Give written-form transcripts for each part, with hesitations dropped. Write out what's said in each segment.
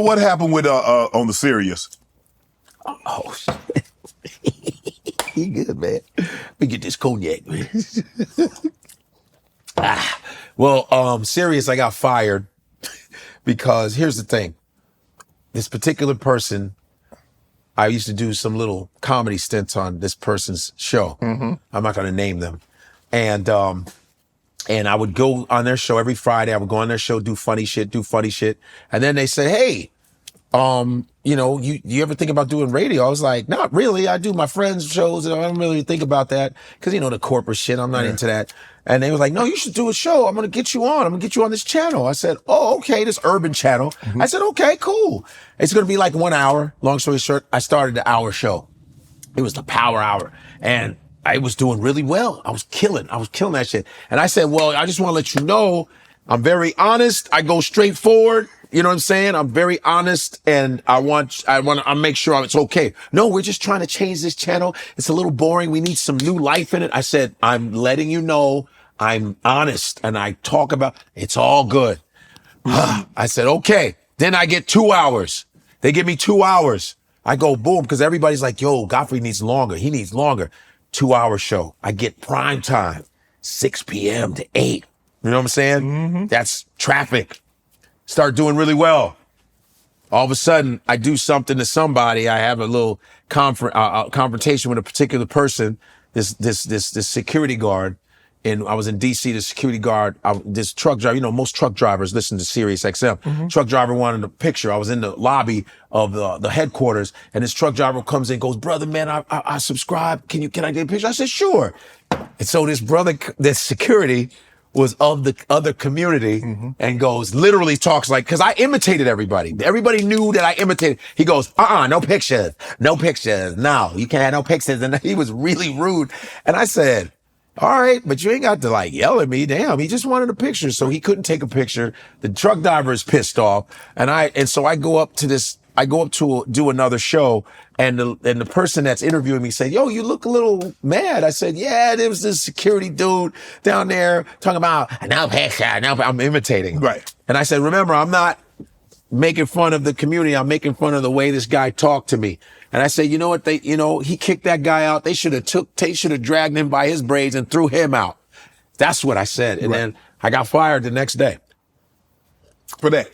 what happened with on the Sirius? Oh, shit. You good, man. Let me get this cognac, man. Sirius, I got fired because here's the thing. This particular person, I used to do some little comedy stints on this person's show. Mm-hmm. I'm not going to name them. And I would go on their show every Friday. I would go on their show, do funny shit. And then they say, hey, you ever think about doing radio? I was like, not really. I do my friends' shows and I don't really think about that because, the corporate shit, I'm not into that. And they was like, no, you should do a show. I'm going to get you on. I'm going to get you on this channel. I said, oh, okay, this urban channel. Mm-hmm. I said, okay, cool. It's going to be like 1 hour. Long story short, I started the hour show. It was the power hour. And I was doing really well. I was killing that shit. And I said, well, I just want to let you know, I'm very honest. I go straight forward. You know what I'm saying? I'm very honest and I want to make sure it's okay. No, we're just trying to change this channel. It's a little boring. We need some new life in it. I said, I'm letting you know I'm honest and I talk about, it's all good. I said, okay. Then I get 2 hours. They give me 2 hours. I go boom, because everybody's like, yo, Godfrey needs longer. He needs longer. 2 hour show. I get prime time, 6 p.m. to 8. You know what I'm saying? Mm-hmm. That's traffic. Start doing really well. All of a sudden, I do something to somebody. I have a little confrontation with a particular person. This security guard, and I was in D.C. The security guard, this truck driver. Most truck drivers listen to SiriusXM. Mm-hmm. Truck driver wanted a picture. I was in the lobby of the headquarters, and this truck driver comes in, and goes, "Brother, man, I subscribe. Can I get a picture?" I said, "Sure." And so this security was of the other community, mm-hmm. and literally talks like, because I imitated everybody. Everybody knew that I imitated. He goes, no pictures. No, you can't have no pictures. And he was really rude. And I said, all right, but you ain't got to yell at me. Damn, he just wanted a picture. So he couldn't take a picture. The truck driver is pissed off. And so I go up to do another show, and the person that's interviewing me said, yo, you look a little mad. I said, yeah, there was this security dude down there talking about, no picture, I'm imitating. Right. And I said, remember, I'm not making fun of the community. I'm making fun of the way this guy talked to me. And I said, you know what? He kicked that guy out. They should have dragged him by his braids and threw him out. That's what I said. And then I got fired the next day. For that.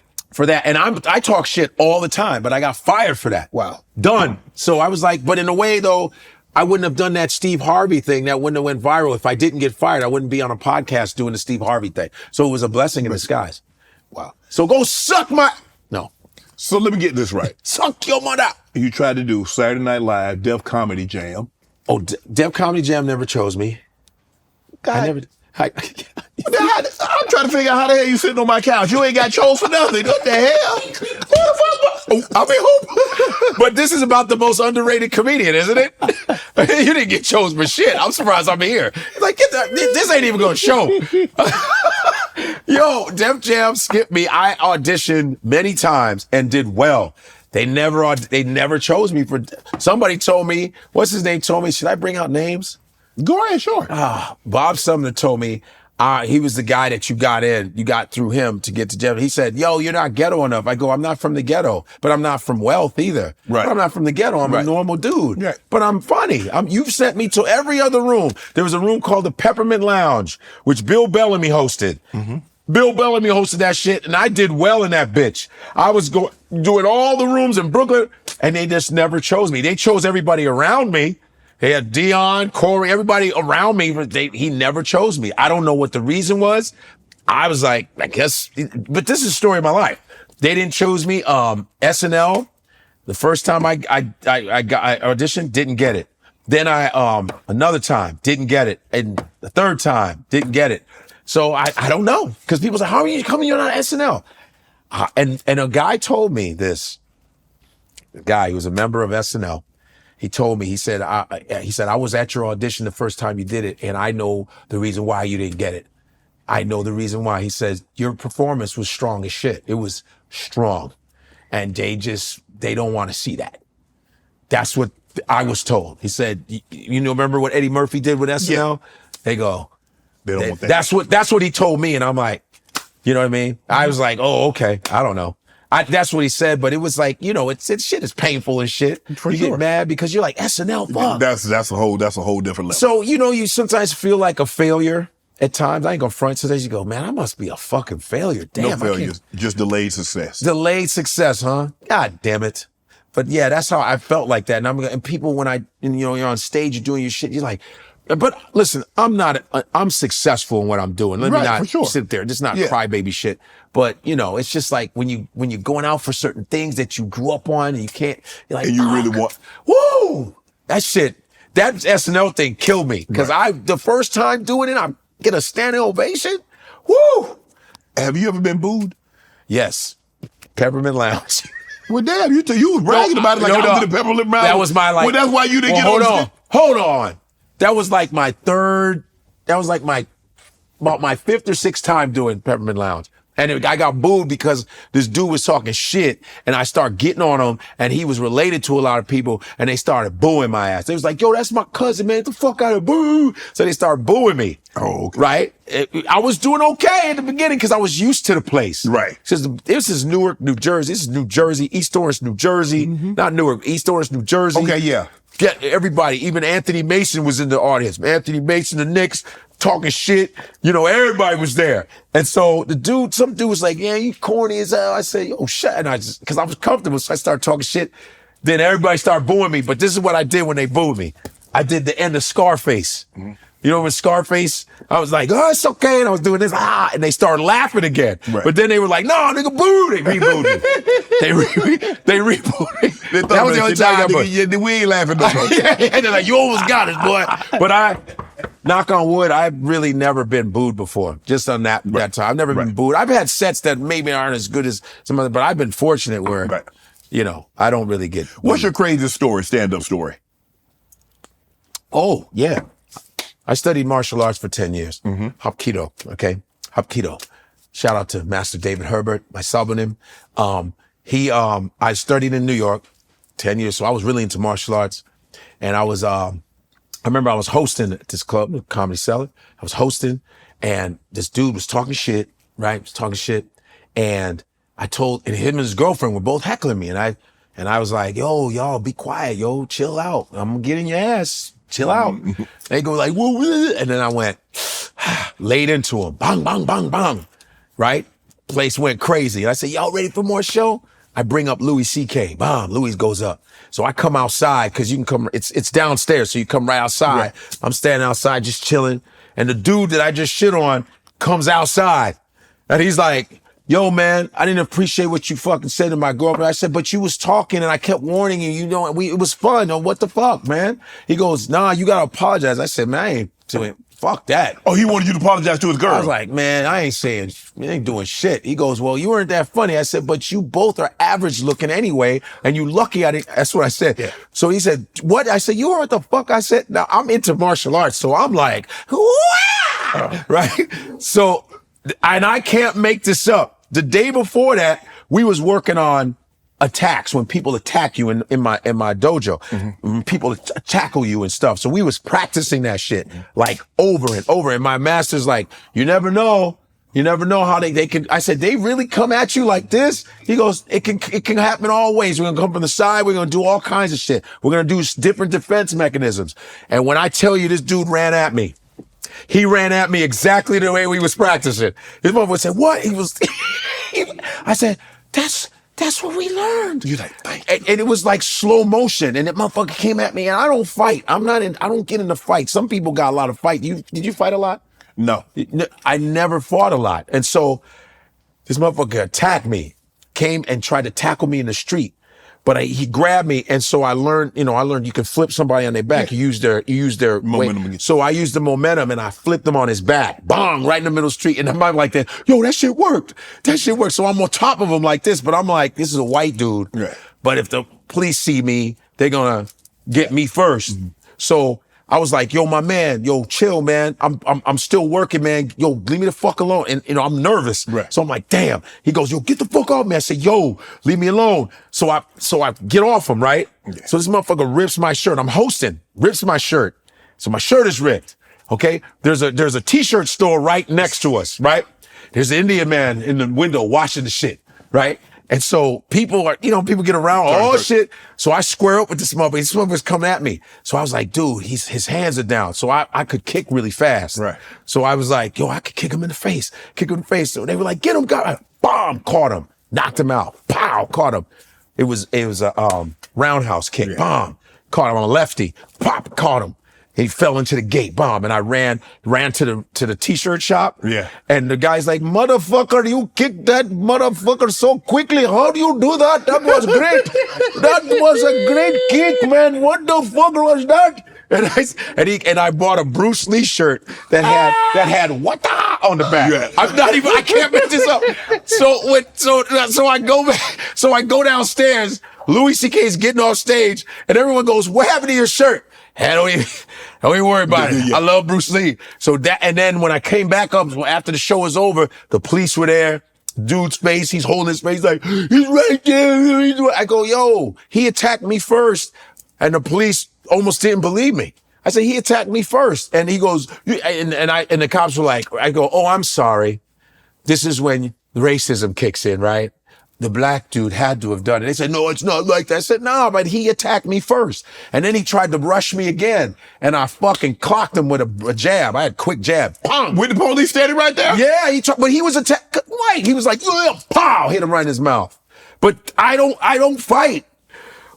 And I talk shit all the time, but I got fired for that. Wow. Done. So I was like, but in a way though, I wouldn't have done that Steve Harvey thing. That wouldn't have went viral. If I didn't get fired, I wouldn't be on a podcast doing the Steve Harvey thing. So it was a blessing in disguise. Wow. So go suck my, no. So let me get this right. Suck your mother. You tried to do Saturday Night Live, Def Comedy Jam. Oh, Def Comedy Jam never chose me. God. I'm trying to figure out how the hell you sitting on my couch. You ain't got chose for nothing. What the hell? But this is about the most underrated comedian, isn't it? You didn't get chose for shit. I'm surprised I'm here. Like, this ain't even gonna show. Yo, Def Jam skipped me. I auditioned many times and did well. They never chose me for. Somebody told me, what's his name? Told me, should I bring out names? Go ahead, sure. Bob Sumner told me he was the guy that you got through him to get to Jeff. He said, yo, you're not ghetto enough. I go, I'm not from the ghetto, but I'm not from wealth either. Right. But I'm not from the ghetto. I'm a normal dude. Right. But I'm funny. You've sent me to every other room. There was a room called the Peppermint Lounge, which Bill Bellamy hosted. Mm-hmm. Bill Bellamy hosted that shit, and I did well in that bitch. I was doing all the rooms in Brooklyn, and they just never chose me. They chose everybody around me. They had Dion, Corey, everybody around me, but he never chose me. I don't know what the reason was. I was like, I guess, but this is the story of my life. They didn't choose me. SNL, the first time I auditioned, didn't get it. Then another time, didn't get it. And the third time, didn't get it. So I don't know. Because people say, how are you coming? You're not SNL. And a guy told me this. A guy who was a member of SNL. He told me, he said, I was at your audition the first time you did it, and I know the reason why you didn't get it. I know the reason why. He says, your performance was strong as shit. It was strong. And they don't want to see that. That's what I was told. He said, remember what Eddie Murphy did with SNL? Yeah. They go, they don't want that. That's what he told me. And I'm like, you know what I mean? I was like, oh, okay. I don't know. That's what he said, but it was like, it's shit is painful and shit. For you sure. get mad because you're like, SNL, fuck. That's a whole different level. So, you sometimes feel like a failure at times. I ain't gonna front. Sometimes you go, man, I must be a fucking failure. Damn. No failures, just delayed success. Delayed success, huh? God damn it. But yeah, that's how I felt like that. And people, when you're on stage, you're doing your shit, you're like, but listen, I'm successful in what I'm doing. Let me not sit there. Just not crybaby shit. But it's just like when you're going out for certain things that you grew up on and you can't, you're like, and you really want, woo! That SNL thing killed me. Cause the first time doing it, I get a standing ovation. Woo! Have you ever been booed? Yes. Peppermint Lounge. Well, damn, you was bragging about it like I did the Peppermint Lounge. That was my Well, that's why you didn't get on. Hold on. That was like my about my fifth or sixth time doing Peppermint Lounge. And I got booed because this dude was talking shit and I started getting on him and he was related to a lot of people and they started booing my ass. They was like, yo, that's my cousin, man. Get the fuck out of boo. So they started booing me. Oh, okay. Right? I was doing okay at the beginning because I was used to the place. Right. This is Newark, New Jersey. This is New Jersey, East Orange, New Jersey. Not Newark, East Orange, New Jersey. Okay, yeah. Get everybody, even Anthony Mason was in the audience. Anthony Mason, the Knicks, talking shit. Everybody was there. And so some dude was like, yeah, you corny as hell. I said, yo, shut. And cause I was comfortable. So I started talking shit. Then everybody started booing me. But this is what I did when they booed me. I did the end of Scarface. When Scarface, I was like, oh, it's okay. And I was doing this, and they started laughing again. Right. But then they were like, no, nigga, boo. They rebooed me. They rebooted me. That was the only time I got booed. We ain't laughing no more. And they're like, you almost got it, boy. But knock on wood, I've really never been booed before. Just on that time. I've never been booed. I've had sets that maybe aren't as good as some other, but I've been fortunate where, I don't really get booed. What's your craziest story, stand-up story? Oh, yeah. I studied martial arts for 10 years. Hapkido, okay? Hapkido. Shout out to Master David Herbert, my pseudonym. I studied in New York 10 years, so I was really into martial arts. And I remember I was hosting at this club, Comedy Cellar. I was hosting, and this dude was talking shit, right? He was talking shit. And him and his girlfriend were both heckling me. And I was like, yo, y'all be quiet, yo, chill out. I'm gonna get in your ass. Chill out. They go like, woo, woo. And then I went, laid into him. Bang, bang, bang, bang. Right? Place went crazy. And I said, y'all ready for more show? I bring up Louis C.K. Bam, Louis goes up. So I come outside because you can come, it's downstairs. So you come right outside. Yeah. I'm standing outside just chilling. And the dude that I just shit on comes outside. And he's like, yo, man, I didn't appreciate what you fucking said to my girlfriend. I said, but you was talking and I kept warning you, it was fun. What the fuck, man? He goes, nah, you gotta apologize. I said, man, I ain't doing, fuck that. Oh, he wanted you to apologize to his girl. I was like, man, I ain't doing shit. He goes, well, you weren't that funny. I said, but you both are average looking anyway, and you lucky I didn't, that's what I said. Yeah. So he said, what? I said, you heard the fuck? I said, now I'm into martial arts, so I'm like, right? So, and I can't make this up. The day before that, we was working on attacks when people attack you in my dojo. When people tackle you and stuff. So we was practicing that shit like over and over. And my master's like, you never know how they can. I said, they really come at you like this? He goes, it can happen all ways. We're gonna come from the side. We're gonna do all kinds of shit. We're gonna do different defense mechanisms. And when I tell you this dude ran at me, he ran at me exactly the way we was practicing. His mother would say, what? I said, that's what we learned. You're like, thank you. And it was like slow motion. And that motherfucker came at me and I don't fight. I don't get into fights. Some people got a lot of fight. Did you fight a lot? No. I never fought a lot. And so this motherfucker attacked me, came and tried to tackle me in the street. But he grabbed me, and so I learned you can flip somebody on their back. You use their momentum. So I used the momentum, and I flipped him on his back. Bang, right in the middle of the street. And I'm like that, yo, that shit worked. So I'm on top of him like this, but I'm like, this is a white dude. Right. But if the police see me, they're gonna get me first. So I was like, yo, my man, yo, chill, man. I'm still working, man. Yo, leave me the fuck alone. And, I'm nervous. Right. So I'm like, damn. He goes, yo, get the fuck off me. I said, yo, leave me alone. So I get off him, right? Yeah. So this motherfucker rips my shirt. I'm hosting, rips my shirt. So my shirt is ripped. Okay. There's a t-shirt store right next to us, right? There's an Indian man in the window washing the shit, right? And so people are, people get around, oh shit. So I square up with this motherfucker. This motherfucker's coming at me. So I was like, dude, his hands are down. So I could kick really fast. Right. So I was like, yo, I could kick him in the face. So they were like, get him, bomb, caught him, knocked him out. Pow, caught him. It was a roundhouse kick, bomb, caught him on a lefty, pop, caught him. He fell into the gate, bomb, and I ran to the t-shirt shop. Yeah. And the guy's like, motherfucker, you kicked that motherfucker so quickly. How do you do that? That was great. That was a great kick, man. What the fuck was that? And I bought a Bruce Lee shirt that had "Wata" on the back. Yeah. I can't make this up. So I go back. So I go downstairs. Louis C.K.'s getting off stage, and everyone goes, "What happened to your shirt?" Hey, don't even worry about it. I love Bruce Lee. And then when I came back up after the show was over, the police were there. Dude's face, he's holding his face like, he's right there. I go, yo, he attacked me first. And the police almost didn't believe me. I said, he attacked me first. And he goes, and the cops were like, I go, oh, I'm sorry. This is when racism kicks in, right? The black dude had to have done it. They said, no, it's not like that. I said, no, but he attacked me first. And then he tried to rush me again. And I fucking clocked him with a jab. I had quick jab. Pong. With the police standing right there? Yeah, but he was attacked. Right. He was like, pow, hit him right in his mouth. But I don't fight.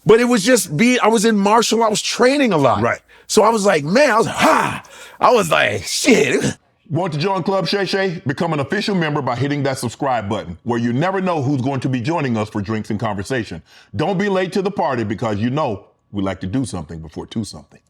But it was just I was in martial, I was training a lot. Right. So I was like, man, I was like, shit. Want to join Club Shay Shay? Become an official member by hitting that subscribe button, where you never know who's going to be joining us for drinks and conversation. Don't be late to the party, because we like to do something before two something.